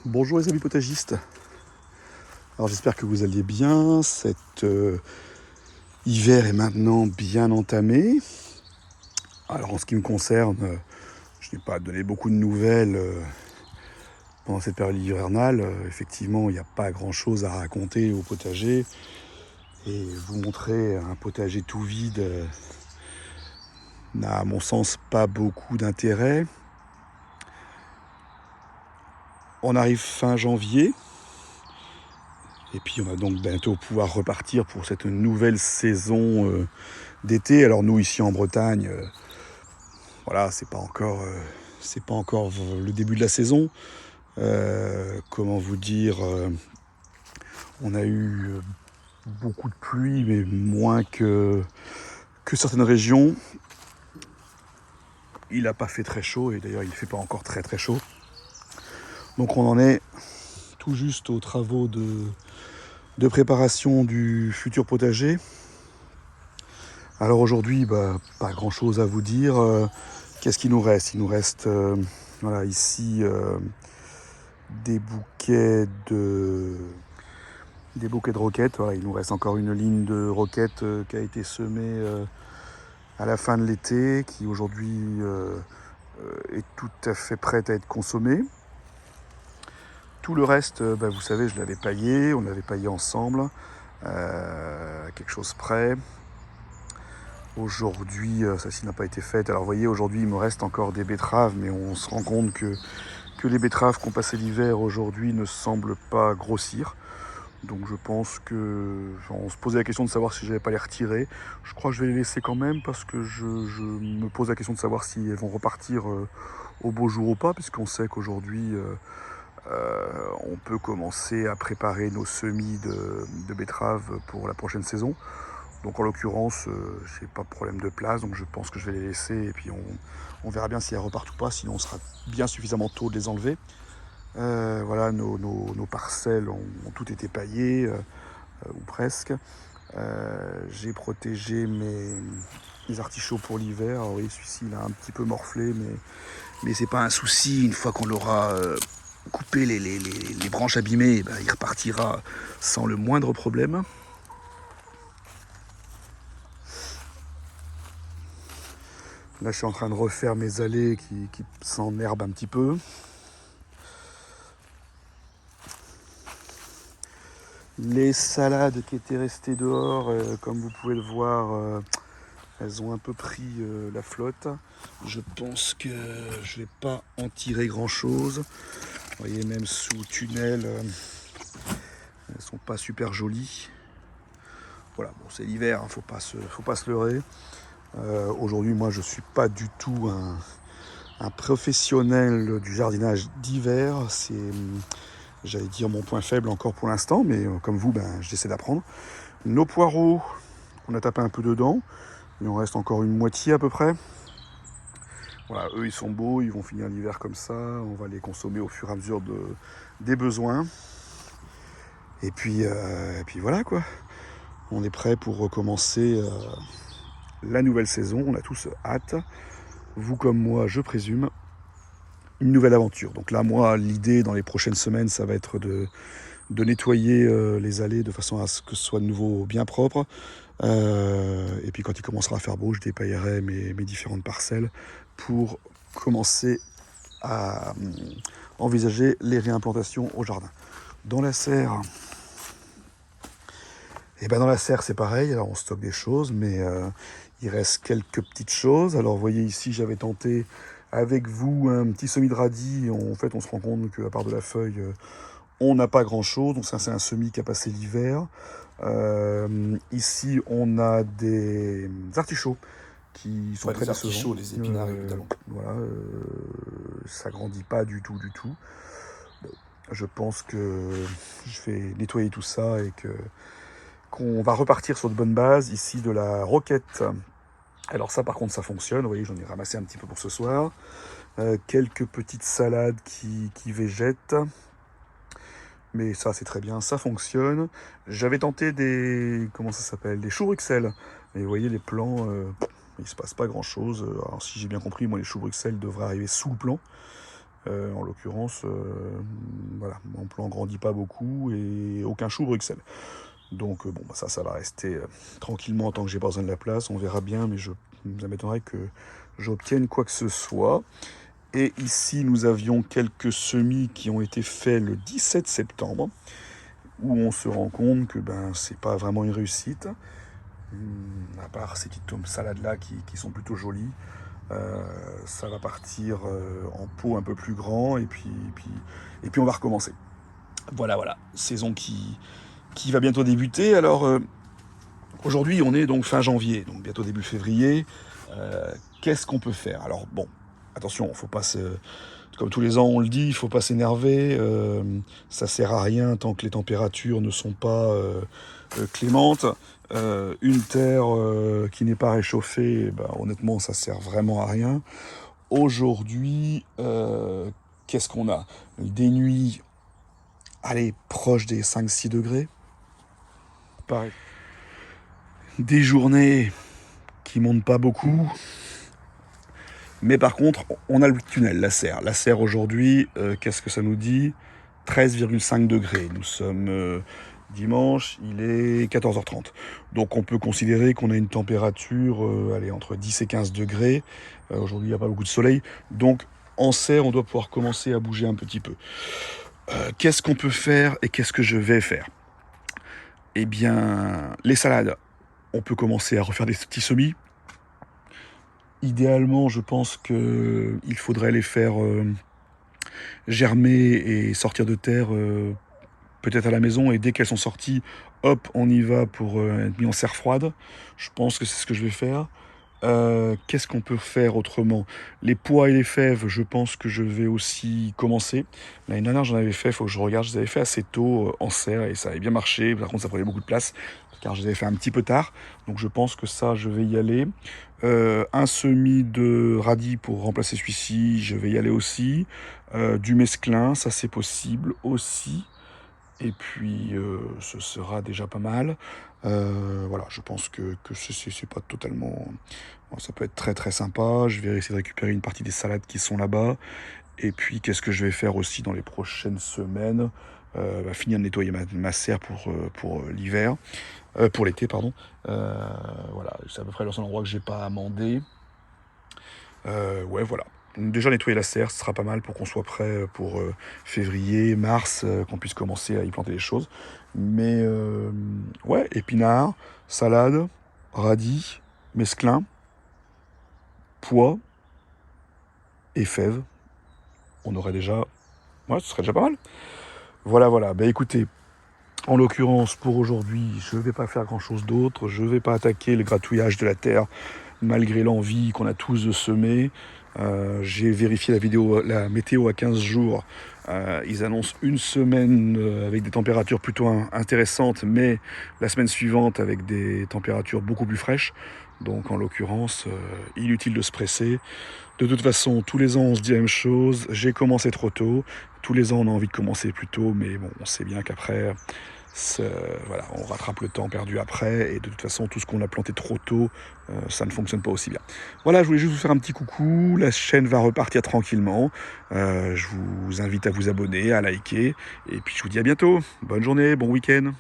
Bonjour les amis potagistes. Alors j'espère que vous alliez bien. Cet hiver est maintenant bien entamé. Alors en ce qui me concerne, je n'ai pas donné beaucoup de nouvelles pendant cette période hivernale. Effectivement, il n'y a pas grand-chose à raconter au potager. Et vous montrer un potager tout vide n'a à mon sens pas beaucoup d'intérêt. On arrive fin janvier. Et puis on va donc bientôt pouvoir repartir pour cette nouvelle saison d'été. Alors nous ici en Bretagne, voilà, c'est pas encore le début de la saison. Comment vous dire, on a eu beaucoup de pluie, mais moins que certaines régions. Il n'a pas fait très chaud et d'ailleurs il ne fait pas encore très très chaud. Donc on en est tout juste aux travaux de préparation du futur potager. Alors aujourd'hui, pas grand chose à vous dire. Qu'est-ce qu'il nous reste? Il nous reste voilà, ici des bouquets de roquettes. Voilà, il nous reste encore une ligne de roquettes qui a été semée à la fin de l'été, qui aujourd'hui est tout à fait prête à être consommée. Tout le reste, vous savez, je l'avais paillé, on l'avait paillé ensemble, quelque chose près. Aujourd'hui, ça n'a pas été fait. Alors vous voyez, aujourd'hui, il me reste encore des betteraves, mais on se rend compte que les betteraves qui ont passé l'hiver aujourd'hui ne semblent pas grossir. Donc je pense que... on se posait la question de savoir si je n'allais pas les retirer. Je crois que je vais les laisser quand même parce que je me pose la question de savoir si elles vont repartir au beau jour ou pas, puisqu'on sait qu'aujourd'hui, on peut commencer à préparer nos semis de betteraves pour la prochaine saison. Donc en l'occurrence, j'ai pas de problème de place, donc je pense que je vais les laisser et puis on verra bien si elles repartent ou pas, sinon on sera bien suffisamment tôt de les enlever. Voilà, nos parcelles ont toutes été paillées, ou presque. J'ai protégé mes artichauts pour l'hiver. Alors oui, celui-ci il a un petit peu morflé, mais c'est pas un souci. Une fois qu'on l'aura coupé les branches abîmées, il repartira sans le moindre problème. Là, je suis en train de refaire mes allées qui s'enherbent un petit peu. Les salades qui étaient restées dehors, comme vous pouvez le voir, elles ont un peu pris la flotte. Je pense que je ne vais pas en tirer grand chose. Vous voyez, même sous tunnel, elles sont pas super jolies. Voilà, bon, c'est l'hiver, faut pas se leurrer. Aujourd'hui, moi, je suis pas du tout un professionnel du jardinage d'hiver. C'est, j'allais dire, mon point faible encore pour l'instant, mais comme vous, j'essaie d'apprendre. Nos poireaux, on a tapé un peu dedans. Il en reste encore une moitié à peu près. Voilà, eux ils sont beaux, ils vont finir l'hiver comme ça. On va les consommer au fur et à mesure des besoins. Et puis voilà quoi. On est prêt pour recommencer la nouvelle saison. On a tous hâte. Vous comme moi, je présume. Une nouvelle aventure. Donc là, moi, l'idée dans les prochaines semaines, ça va être de nettoyer les allées de façon à ce que ce soit de nouveau bien propre. Et puis quand il commencera à faire beau, je dépaillerai mes différentes parcelles pour commencer à envisager les réimplantations au jardin. Dans la serre, dans la serre c'est pareil, alors on stocke des choses, mais il reste quelques petites choses. Alors vous voyez ici, j'avais tenté avec vous un petit semis de radis. En fait, on se rend compte qu'à part de la feuille, on n'a pas grand chose. Donc ça, c'est un semis qui a passé l'hiver. Ici, on a des artichauts qui sont très Les artichauts, décevants. les épinards évidemment. Voilà, ça grandit pas du tout. Bon, je pense que je vais nettoyer tout ça et qu'on va repartir sur de bonnes bases. Ici, de la roquette. Alors ça, par contre, ça fonctionne. Vous voyez, j'en ai ramassé un petit peu pour ce soir. Quelques petites salades qui végètent. Mais ça, c'est très bien, ça fonctionne. J'avais tenté comment ça s'appelle, des choux Bruxelles. Et vous voyez, les plants, il se passe pas grand-chose. Alors si j'ai bien compris, moi, les choux Bruxelles devraient arriver sous le plant. En l'occurrence, voilà, mon plan grandit pas beaucoup et aucun chou Bruxelles. Donc bon, bah, ça va rester tranquillement tant que j'ai pas besoin de la place. On verra bien, mais ça m'étonnerait que j'obtienne quoi que ce soit. Et ici, nous avions quelques semis qui ont été faits le 17 septembre, où on se rend compte que ben c'est pas vraiment une réussite. À part ces petites tomes salades là qui sont plutôt jolies. Ça va partir en pot un peu plus grand et puis on va recommencer. Voilà, saison qui va bientôt débuter. Alors aujourd'hui on est donc fin janvier, donc bientôt début février. Qu'est-ce qu'on peut faire? Alors bon, attention, faut pas se... Comme tous les ans on le dit, il faut pas s'énerver, ça sert à rien tant que les températures ne sont pas clémentes. Une terre qui n'est pas réchauffée, ben, honnêtement ça sert vraiment à rien. Aujourd'hui, qu'est-ce qu'on a? Des nuits, allez, proches des 5-6 degrés. Pareil. Des journées qui montent pas beaucoup. Mais par contre, on a le tunnel, la serre. La serre aujourd'hui, qu'est-ce que ça nous dit? 13,5 degrés. Nous sommes dimanche, il est 14h30. Donc on peut considérer qu'on a une température allez, entre 10 et 15 degrés. Aujourd'hui, il n'y a pas beaucoup de soleil. Donc en serre, on doit pouvoir commencer à bouger un petit peu. Qu'est-ce qu'on peut faire et qu'est-ce que je vais faire? Eh bien, les salades, on peut commencer à refaire des petits semis. Idéalement, je pense qu'il faudrait les faire germer et sortir de terre peut-être à la maison. Et dès qu'elles sont sorties, hop, on y va pour être mis en serre froide. Je pense que c'est ce que je vais faire. Qu'est-ce qu'on peut faire autrement? Les pois et les fèves, je pense que je vais aussi commencer. L'année dernière, j'en avais fait, il faut que je regarde, je les avais fait assez tôt en serre et ça avait bien marché. Par contre, ça prenait beaucoup de place car je les avais fait un petit peu tard. Donc je pense que ça, je vais y aller. Un semis de radis pour remplacer celui-ci, je vais y aller aussi. Du mesclin, ça c'est possible aussi. Et puis, ce sera déjà pas mal. Voilà, je pense que c'est pas totalement... Bon, ça peut être très très sympa. Je vais essayer de récupérer une partie des salades qui sont là-bas. Et puis, qu'est-ce que je vais faire aussi dans les prochaines semaines? Finir de nettoyer ma serre pour l'hiver. Pour l'été, pardon. Voilà, c'est à peu près le seul endroit que j'ai pas amendé. Ouais, voilà. Déjà nettoyer la serre, ce sera pas mal pour qu'on soit prêt pour février, mars, qu'on puisse commencer à y planter les choses. Mais ouais, épinards, salade, radis, mesclun, pois et fèves. On aurait déjà... Ouais, ce serait déjà pas mal. Voilà. Ben écoutez, en l'occurrence, pour aujourd'hui, je ne vais pas faire grand-chose d'autre. Je ne vais pas attaquer le gratouillage de la terre, malgré l'envie qu'on a tous de semer. J'ai vérifié la météo à 15 jours. Ils annoncent une semaine avec des températures plutôt intéressantes, mais la semaine suivante avec des températures beaucoup plus fraîches. Donc en l'occurrence, inutile de se presser. De toute façon, tous les ans, on se dit la même chose. J'ai commencé trop tôt. Tous les ans, on a envie de commencer plus tôt, mais bon, on sait bien qu'après, voilà, on rattrape le temps perdu après. Et de toute façon, tout ce qu'on a planté trop tôt, ça ne fonctionne pas aussi bien. Voilà, je voulais juste vous faire un petit coucou. La chaîne va repartir tranquillement. Je vous invite à vous abonner, à liker. Et puis, je vous dis à bientôt. Bonne journée, bon week-end.